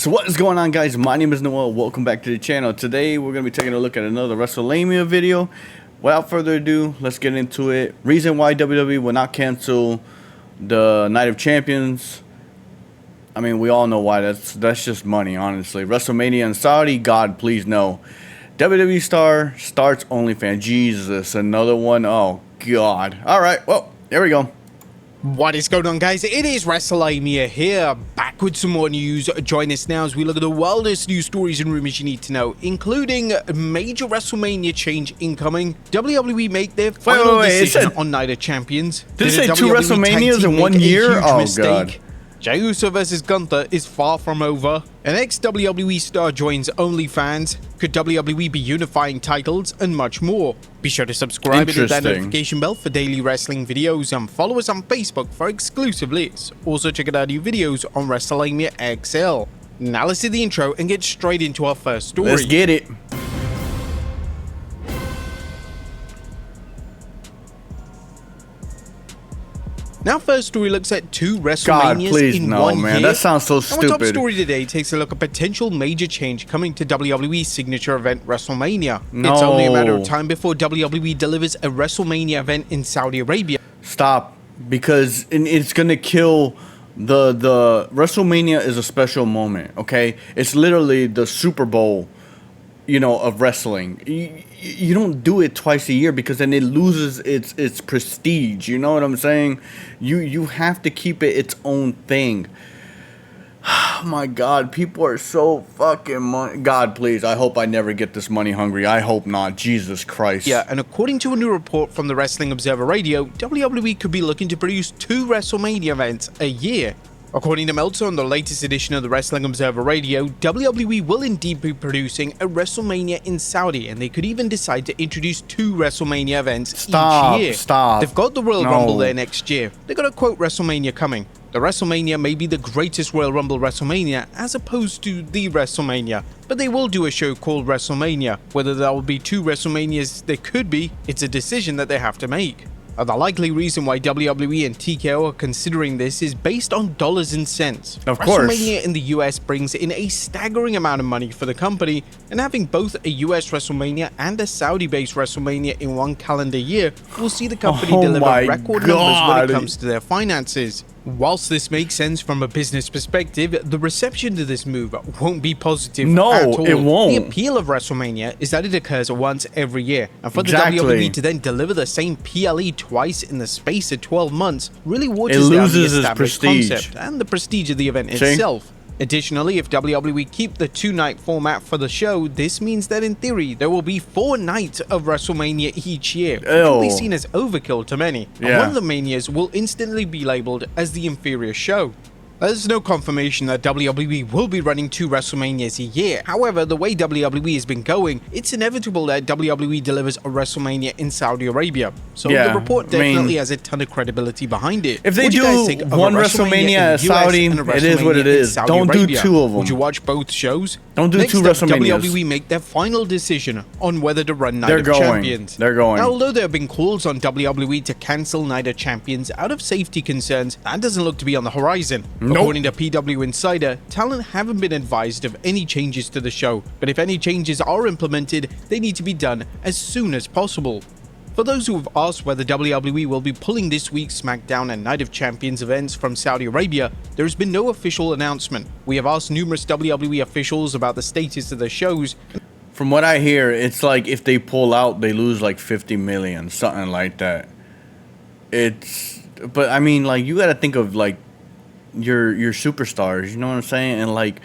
So what is going on, guys? My name is Noel. Welcome back to the channel. Today we're going to be taking a look at another WrestleMania video. Without further ado, let's get into it. Reason why WWE will not cancel the Night of Champions. I mean, we all know why. That's just money, honestly. WrestleMania in Saudi, God, please no. WWE star starts OnlyFans. Jesus, another one. Oh, God. All right, well, there we go. What is going on, guys? It is WrestleMania here, back with some more news. Join us now as we look at the wildest news stories and rumors you need to know, including a major WrestleMania change incoming. WWE make their final decision on Night of Champions. Did it say two WrestleManias in 1 year? Oh, God. Jey Uso vs. Gunther is far from over. An ex-WWE star joins OnlyFans. Could WWE be unifying titles? And much more. Be sure to subscribe and hit that notification bell for daily wrestling videos, and follow us on Facebook for exclusive lists. Also check out our new videos on WrestleMania XL. Now let's do the intro and get straight into our first story. Let's get it. Now, first story looks at two WrestleManias God, please, in no, 1 man. year. That sounds so stupid. Our top story today takes a look at potential major change coming to WWE's signature event, WrestleMania. No. It's only a matter of time before WWE delivers a WrestleMania event in Saudi Arabia. Stop, because it's gonna kill the WrestleMania is a special moment. Okay, it's literally the Super Bowl, of wrestling. You don't do it twice a year because then it loses its prestige. You know what I'm saying? You have to keep it its own thing. Oh my God, people are so fucking money. God, please, I hope I never get this money hungry. I hope not. Jesus Christ. Yeah, and according to a new report from the Wrestling Observer Radio, WWE could be looking to produce 2 WrestleMania events a year. According to Meltzer on the latest edition of the Wrestling Observer Radio, WWE will indeed be producing a WrestleMania in Saudi, and they could even decide to introduce 2 WrestleMania events each year. Stop. They've got the Royal Rumble there next year. They've got a quote WrestleMania coming. The WrestleMania may be the greatest Royal Rumble WrestleMania as opposed to the WrestleMania, but they will do a show called WrestleMania. Whether there will be 2 WrestleManias, there could be. It's a decision that they have to make. The likely reason why WWE and TKO are considering this is based on dollars and cents. Of course. WrestleMania in the US brings in a staggering amount of money for the company, and having both a US WrestleMania and a Saudi-based WrestleMania in one calendar year will see the company deliver record numbers when it comes to their finances. Whilst this makes sense from a business perspective, the reception to this move won't be positive at all. No, it won't. The appeal of WrestleMania is that it occurs once every year, and for the WWE to then deliver the same PLE twice in the space of 12 months really waters down the established concept and the prestige of the event itself. Additionally, if WWE keep the 2-night format for the show, this means that in theory there will be 4 nights of WrestleMania each year, which will be seen as overkill to many. And one of the manias will instantly be labeled as the inferior show. There's no confirmation that WWE will be running 2 WrestleManias a year. However, the way WWE has been going, it's inevitable that WWE delivers a WrestleMania in Saudi Arabia. So the report definitely has a ton of credibility behind it. If they do one WrestleMania at Saudi, it is what it is. Don't do 2 of them. Would you watch both shows? Don't do Next 2 WrestleManias. WWE make their final decision on whether to run Night of Champions. They're going. Now, although there have been calls on WWE to cancel Night of Champions out of safety concerns, that doesn't look to be on the horizon. According to PW Insider, talent haven't been advised of any changes to the show, but if any changes are implemented, they need to be done as soon as possible. For those who have asked whether WWE will be pulling this week's SmackDown and Night of Champions events from Saudi Arabia, there has been no official announcement. We have asked numerous WWE officials about the status of the shows. From what I hear, it's like if they pull out, they lose like 50 million, something like that. But I mean, like, you got to think of like your superstars, you know what I'm saying, and like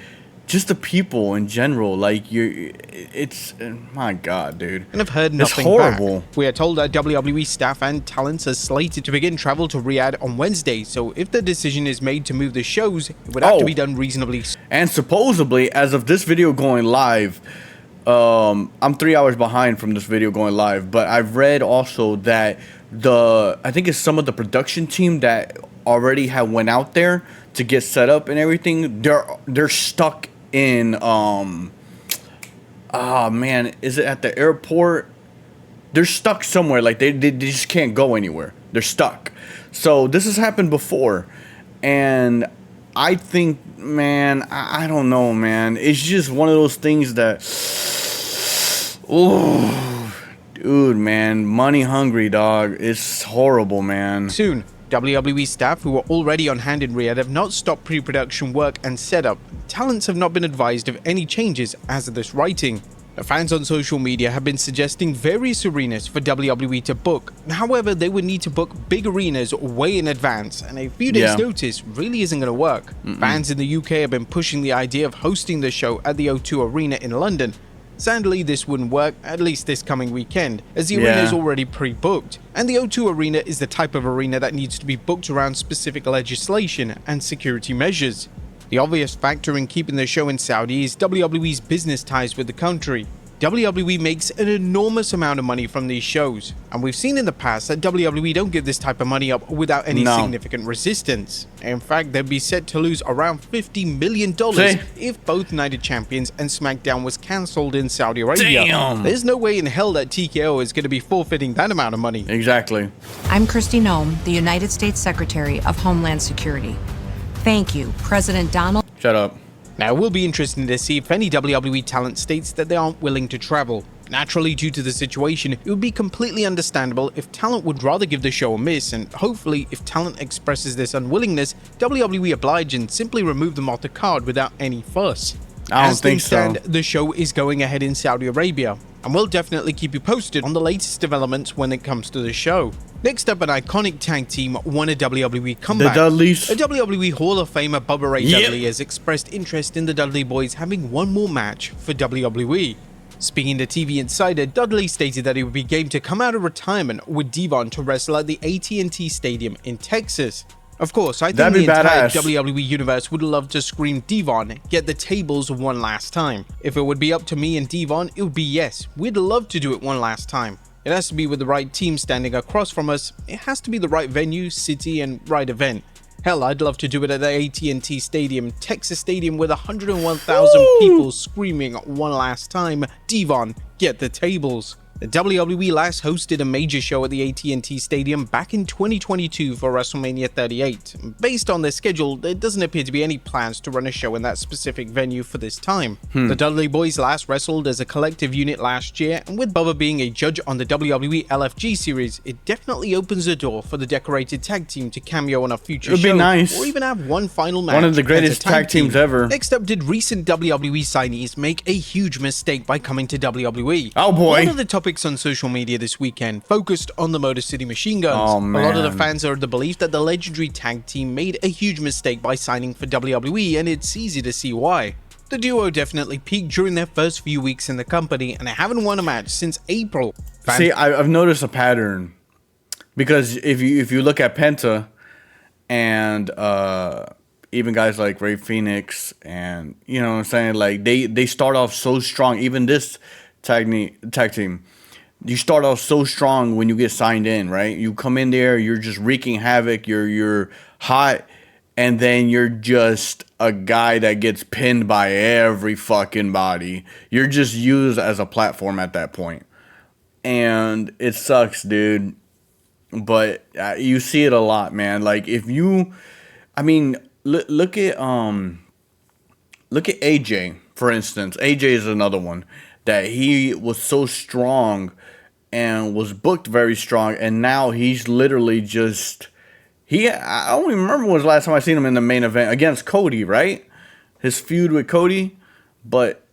just the people in general. Like, it's my God, dude, and I've heard nothing horrible back. We are told that WWE staff and talents are slated to begin travel to Riyadh on Wednesday, so if the decision is made to move the shows, it would have to be done reasonably soon. And supposedly, as of this video going live, I'm 3 hours behind from this video going live, but I've read also that I think it's some of the production team that already went out there to get set up and everything. They're stuck in man, is it at the airport? They're stuck somewhere. Like they just can't go anywhere. They're stuck. So this has happened before, and I think, man, I don't know, man. It's just one of those things that, oh, dude, man, money hungry, dog. It's horrible, man. Soon, WWE staff who were already on hand in Riyadh have not stopped pre-production work and setup. Talents have not been advised of any changes as of this writing. The fans on social media have been suggesting various arenas for WWE to book. However, they would need to book big arenas way in advance, and a few days' notice really isn't going to work. Fans in the UK have been pushing the idea of hosting the show at the O2 Arena in London. Sadly, this wouldn't work, at least this coming weekend, as the arena is already pre-booked. And the O2 Arena is the type of arena that needs to be booked around specific legislation and security measures. The obvious factor in keeping the show in Saudi is WWE's business ties with the country. WWE makes an enormous amount of money from these shows, and we've seen in the past that WWE don't give this type of money up without any significant resistance. In fact, they'd be set to lose around $50 million if both Night of Champions and SmackDown was cancelled in Saudi Arabia. Damn. There's no way in hell that TKO is going to be forfeiting that amount of money. Exactly. I'm Kristi Noem, the United States Secretary of Homeland Security. Thank you, President Donald. Shut up. Now, it will be interesting to see if any WWE talent states that they aren't willing to travel. Naturally, due to the situation, it would be completely understandable if talent would rather give the show a miss, and hopefully, if talent expresses this unwillingness, WWE oblige and simply remove them off the card without any fuss. I don't think so. The show is going ahead in Saudi Arabia, and we'll definitely keep you posted on the latest developments when it comes to the show. Next up, an iconic tag team won a WWE comeback. The Dudleys. A WWE Hall of Famer, Bubba Ray Dudley, has expressed interest in the Dudley Boys having one more match for WWE. Speaking to TV Insider, Dudley stated that he would be game to come out of retirement with Devon to wrestle at the AT&T Stadium in Texas. Of course, I think the entire WWE universe would love to scream Devon, get the tables one last time. If it would be up to me and Devon, it would be yes, we'd love to do it one last time. It has to be with the right team standing across from us, it has to be the right venue, city, and right event. Hell, I'd love to do it at the AT&T Stadium, Texas Stadium, with 101,000 people screaming one last time, Devon, get the tables. The WWE last hosted a major show at the AT&T Stadium back in 2022 for WrestleMania 38. Based on their schedule, there doesn't appear to be any plans to run a show in that specific venue for this time. The Dudley Boys last wrestled as a collective unit last year, and with Bubba being a judge on the WWE LFG series, it definitely opens the door for the decorated tag team to cameo on a future show. It'd be nice. Or even have one final match. One of the greatest tag teams ever. Next up, did recent WWE signees make a huge mistake by coming to WWE? Oh boy. One of the topics on social media this weekend focused on the Motor City Machine Guns. Oh, man. A lot of the fans are of the belief that the legendary tag team made a huge mistake by signing for WWE, and it's easy to see why. The duo definitely peaked during their first few weeks in the company, and they haven't won a match since April. See, I've noticed a pattern, because if you look at Penta and even guys like Ray Phoenix, and you know what I'm saying, like they start off so strong. Even this tag team, you start off so strong when you get signed in, right? You come in there, you're just wreaking havoc, you're hot, and then you're just a guy that gets pinned by every fucking body. You're just used as a platform at that point. And it sucks, dude. But you see it a lot, man. Like if you, I mean, look at AJ, for instance. AJ is another one that he was so strong and was booked very strong, and now he's literally just I don't even remember when was the last time I seen him in the main event against Cody, right? His feud with Cody, but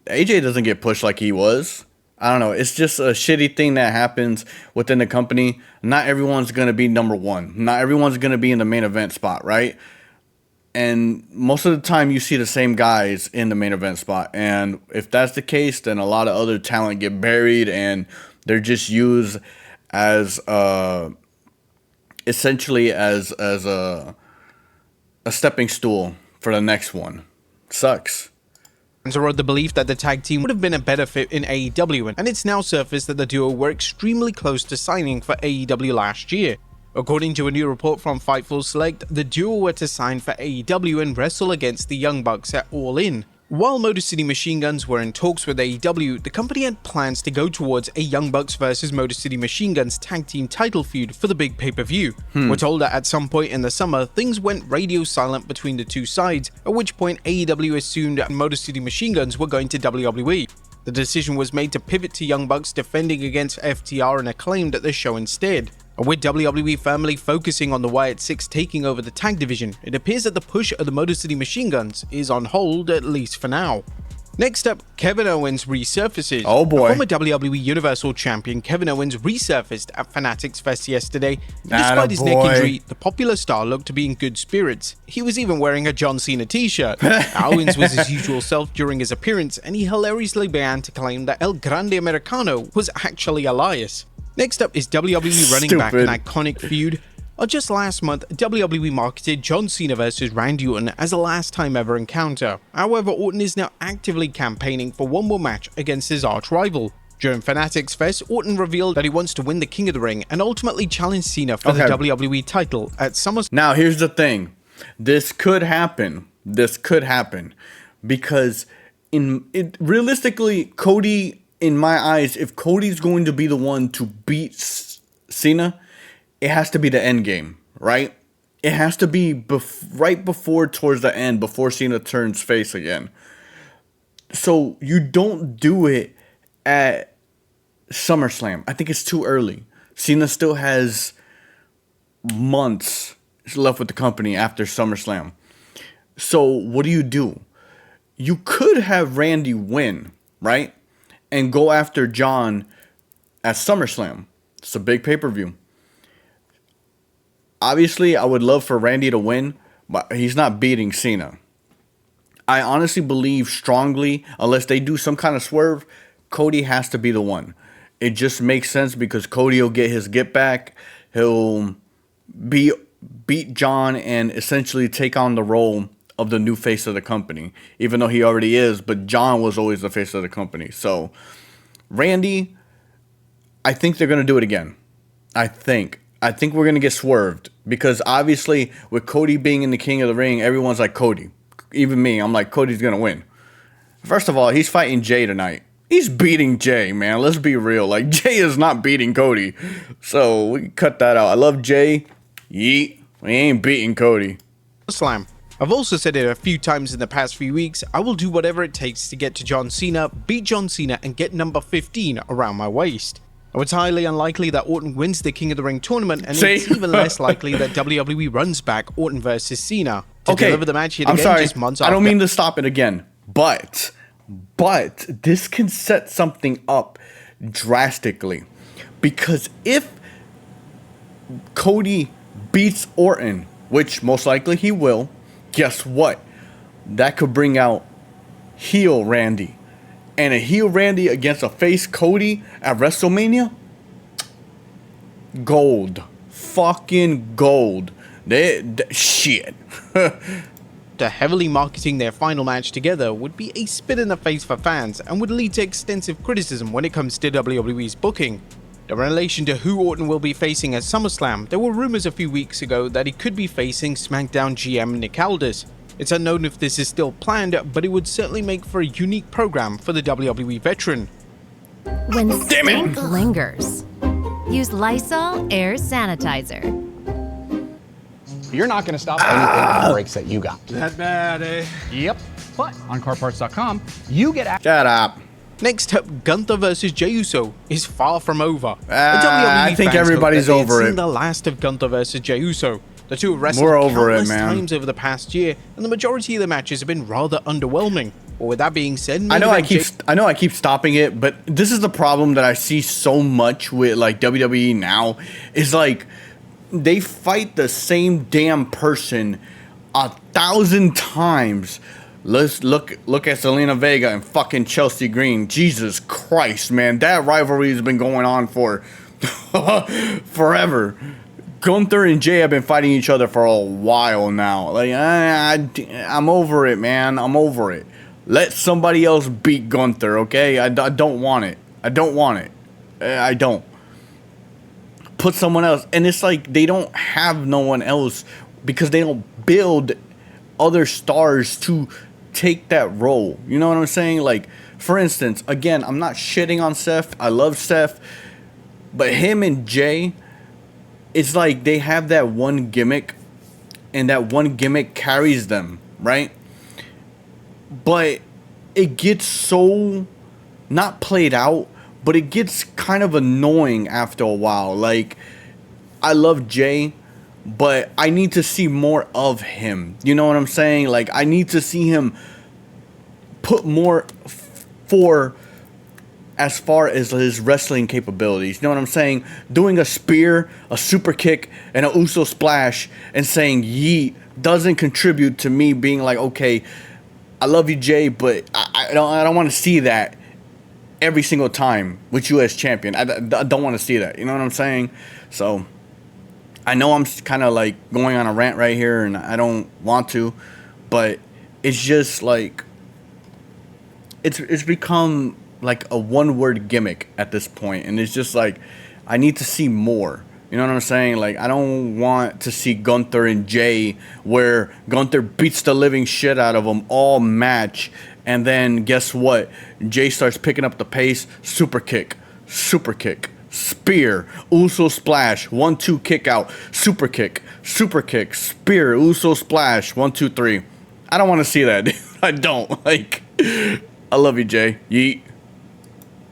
AJ doesn't get pushed like he was. I don't know. It's just a shitty thing that happens within the company. Not everyone's going to be number one. Not everyone's going to be in the main event spot, right? And most of the time you see the same guys in the main event spot. And if that's the case, then a lot of other talent get buried and they're just used as essentially as a stepping stool for the next one. Sucks. Fans are of the belief that the tag team would have been a better fit in AEW, and it's now surfaced that the duo were extremely close to signing for AEW last year. According to a new report from Fightful Select, the duo were to sign for AEW and wrestle against the Young Bucks at All In. While Motor City Machine Guns were in talks with AEW, the company had plans to go towards a Young Bucks vs Motor City Machine Guns tag team title feud for the big pay-per-view. We're told that at some point in the summer, things went radio silent between the two sides, at which point AEW assumed Motor City Machine Guns were going to WWE. The decision was made to pivot to Young Bucks defending against FTR and Acclaimed at the show instead. With WWE firmly focusing on the Wyatt Six taking over the tag division, it appears that the push of the Motor City Machine Guns is on hold, at least for now. Next up, Kevin Owens resurfaces. Oh boy. Former WWE Universal Champion Kevin Owens resurfaced at Fanatics Fest yesterday. Despite his neck injury, the popular star looked to be in good spirits. He was even wearing a John Cena t-shirt. Owens was his usual self during his appearance, and he hilariously began to claim that El Grande Americano was actually Elias. Next up is WWE running back an iconic feud. Just last month, WWE marketed John Cena vs Randy Orton as a last time ever encounter. However, Orton is now actively campaigning for one more match against his arch rival. During Fanatics Fest, Orton revealed that he wants to win the King of the Ring and ultimately challenge Cena for the WWE title at SummerSlam. Now, here's the thing. This could happen. Because realistically, Cody, in my eyes, if Cody's going to be the one to beat Cena, it has to be the end game, right? It has to be right before, towards the end, before Cena turns face again. So you don't do it at SummerSlam. I think it's too early. Cena still has months left with the company after SummerSlam. So what do? You could have Randy win, right? And go after John at SummerSlam. It's a big pay-per-view. Obviously, I would love for Randy to win, but he's not beating Cena. I honestly believe strongly, unless they do some kind of swerve, Cody has to be the one. It just makes sense because Cody will get his get back. He'll beat John and essentially take on the role of the new face of the company, even though he already is, but John was always the face of the company. So, Randy, I think they're going to do it again. I think we're going to get swerved because obviously with Cody being in the King of the Ring, everyone's like Cody. Even me, I'm like, Cody's going to win. First of all, he's fighting Jay tonight. He's beating Jay, man. Let's be real. Like, Jay is not beating Cody. So, we can cut that out. I love Jay. Yeet. We ain't beating Cody. Slam. I've also said it a few times in the past few weeks, I will do whatever it takes to get to John Cena, beat John Cena, and get number 15 around my waist. It's highly unlikely that Orton wins the King of the Ring tournament, and it's even less likely that WWE runs back Orton versus Cena to deliver the match yet again just months after. I don't mean to stop it again, but this can set something up drastically. Because if Cody beats Orton, which most likely he will, guess what? That could bring out heel Randy. And a heel Randy against a face Cody at WrestleMania? Gold. Fucking gold. Shit. The heavily marketing their final match together would be a spit in the face for fans and would lead to extensive criticism when it comes to WWE's booking. In relation to who Orton will be facing at SummerSlam, there were rumors a few weeks ago that he could be facing SmackDown GM Nick Aldis. It's unknown if this is still planned, but it would certainly make for a unique program for the WWE veteran. When stink lingers, use Lysol Air Sanitizer. You're not going to stop anything with the brakes that you got. That bad, eh? Yep. But on CarParts.com, you get Shut up. Next up, Gunther vs Jey Uso is far from over. I think everybody's over it. The last of Gunther vs Jey Uso. The two have wrestled countless times over the past year, and the majority of the matches have been rather underwhelming. But with that being said, I know I keep stopping it, but this is the problem that I see so much with like WWE now is like they fight the same damn person 1,000 times. Let's look at Selena Vega and fucking Chelsea Green. Jesus Christ, man, that rivalry has been going on for forever. Gunther and Jay have been fighting each other for a while now. Like, I'm over it, man. I'm over it. Let somebody else beat Gunther, okay? I don't want it. I don't. Put someone else. And it's like they don't have no one else because they don't build other stars to take that role. You know what I'm saying? Like, for instance, again, I'm not shitting on Seth. I love Seth. But him and Jay, it's like they have that one gimmick, and that one gimmick carries them, right? But it gets so not played out, but it gets kind of annoying after a while. Like, I love Jay, but I need to see more of him. You know what I'm saying? Like, I need to see him put more for as far as his wrestling capabilities. You know what I'm saying? Doing a spear, a super kick, and a Uso splash and saying yeet doesn't contribute to me being like, okay, I love you, Jay, but I don't want to see that every single time with you as champion. I don't want to see that. You know what I'm saying? So I know I'm kind of like going on a rant right here, and I don't want to, but it's just like it's become like a one-word gimmick at this point, and it's just like I need to see more. You know what I'm saying? Like, I don't want to see Gunther and Jay where Gunther beats the living shit out of them all match, and then guess what? Jay starts picking up the pace. Super kick, spear, Uso splash, 1-2 kick out, super kick, spear, Uso splash, 1, 2, 3. I don't want to see that. I don't. Like, I love you, Jay. Yeet.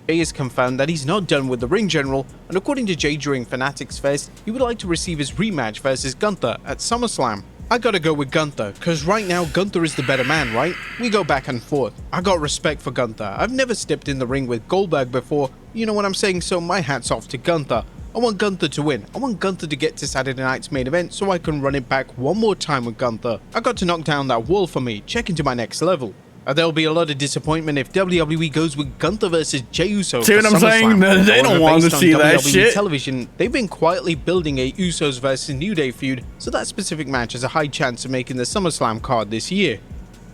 Jay has confirmed that he's not done with the ring general, and according to Jay during Fanatics Fest, he would like to receive his rematch versus Gunther at SummerSlam. I gotta go with Gunther, cause right now Gunther is the better man, right? We go back and forth. I got respect for Gunther. I've never stepped in the ring with Goldberg before, you know what I'm saying, so my hat's off to Gunther. I want Gunther to win. I want Gunther to get to Saturday night's main event so I can run it back one more time with Gunther. I got to knock down that wall for me, check into my next level. There'll be a lot of disappointment if WWE goes with Gunther versus Jey Uso. See what I'm saying? They don't want to see that shit. Television, they've been quietly building a Usos versus New Day feud, so that specific match has a high chance of making the SummerSlam card this year.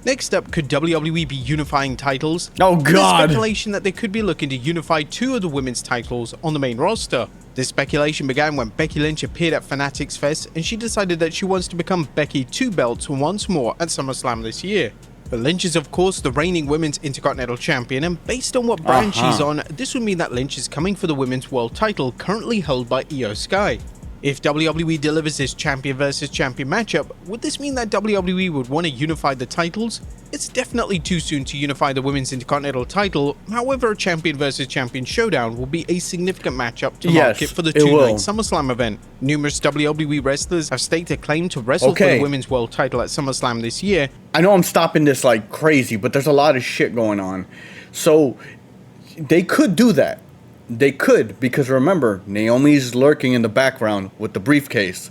Next up, could WWE be unifying titles? Oh God! There's speculation that they could be looking to unify 2 of the women's titles on the main roster. This speculation began when Becky Lynch appeared at Fanatics Fest, and she decided that she wants to become Becky 2 belts once more at SummerSlam this year. But Lynch is of course the reigning Women's Intercontinental Champion, and based on what brand she's on, this would mean that Lynch is coming for the Women's World title currently held by Io Sky. If WWE delivers this champion versus champion matchup, would this mean that WWE would want to unify the titles? It's definitely too soon to unify the Women's Intercontinental title, however a champion versus champion showdown will be a significant matchup to market for the 2-night SummerSlam event. Numerous WWE wrestlers have staked a claim to wrestle for the Women's World title at SummerSlam this year. I know I'm stopping this like crazy, but there's a lot of shit going on. So they could do that. They could, because remember, Naomi's lurking in the background with the briefcase.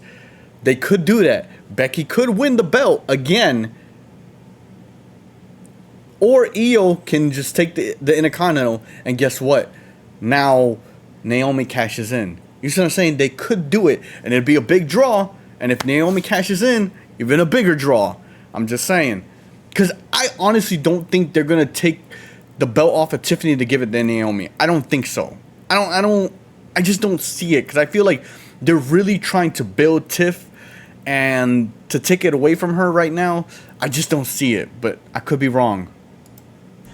They could do that. Becky could win the belt again. Or Io can just take the Intercontinental, and guess what? Now Naomi cashes in. You see what I'm saying? They could do it, and it'd be a big draw. And if Naomi cashes in, even a bigger draw. I'm just saying. Because I honestly don't think they're going to take the belt off of Tiffany to give it to Naomi. I don't think so. I just don't see it, because I feel like they're really trying to build Tiff, and to take it away from her right now, I just don't see it, but I could be wrong.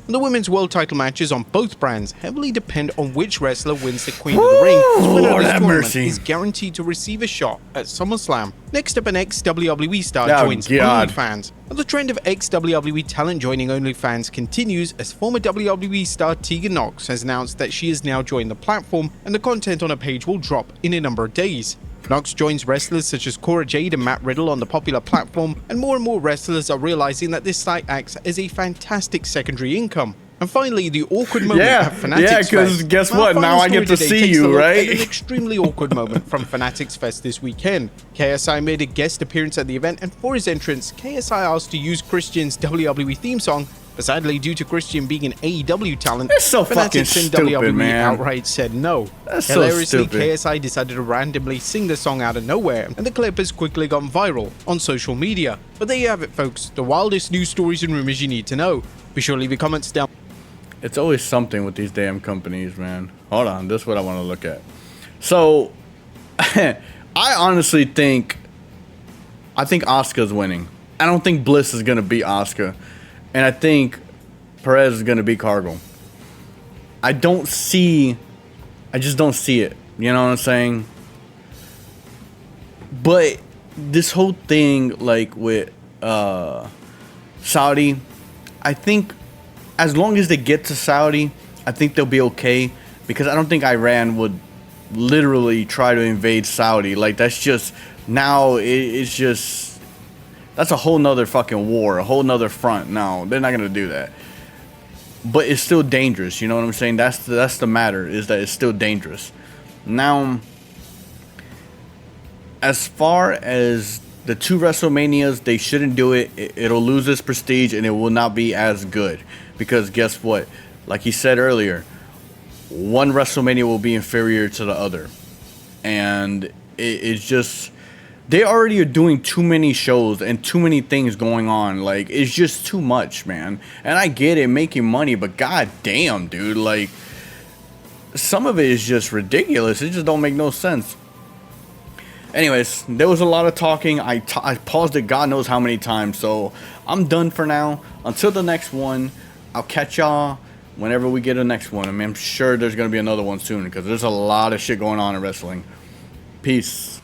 The women's world title matches on both brands heavily depend on which wrestler wins the Queen of the Ring. The winner of this tournament is guaranteed to receive a shot at SummerSlam. Next up, an ex-WWE star joins OnlyFans. The trend of ex-WWE talent joining OnlyFans continues as former WWE star Tegan Nox has announced that she has now joined the platform, and the content on her page will drop in a number of days. Nox joins wrestlers such as Cora Jade and Matt Riddle on the popular platform, and more wrestlers are realizing that this site acts as a fantastic secondary income. And finally, the awkward moment at Fanatics Fest. Yeah, because guess what? Now I get to see you, right? An extremely awkward moment from Fanatics Fest this weekend. KSI made a guest appearance at the event, and for his entrance, KSI asked to use Christian's WWE theme song. But sadly, due to Christian being an AEW talent, Fanatics and WWE outright said no. Hilariously, KSI decided to randomly sing the song out of nowhere, and the clip has quickly gone viral on social media. But there you have it, folks, the wildest news stories and rumors you need to know. Be sure to leave your comments down. It's always something with these damn companies, man. Hold on, this is what I want to look at. So, I honestly think Asuka's winning. I don't think Bliss is going to beat Asuka. and I think Perez is gonna beat Cargill. I just don't see it. You know what I'm saying? But this whole thing, like with Saudi, I think as long as they get to Saudi, I think they'll be okay, because I don't think Iran would literally try to invade Saudi. Like, that's just, now it's just, that's a whole nother fucking war, a whole nother front. No, they're not gonna do that. But it's still dangerous, you know what I'm saying? That's the matter, is that it's still dangerous. Now, as far as the 2 WrestleManias, they shouldn't do it. It'll lose its prestige and it will not be as good. Because guess what? Like he said earlier, one WrestleMania will be inferior to the other. And it's just, they already are doing too many shows and too many things going on. Like, it's just too much, man. And I get it, making money, but god damn, dude. Like, some of it is just ridiculous. It just don't make no sense. Anyways, there was a lot of talking. I paused it God knows how many times. So I'm done for now. Until the next one, I'll catch y'all whenever we get the next one. I mean, I'm sure there's going to be another one soon, because there's a lot of shit going on in wrestling. Peace.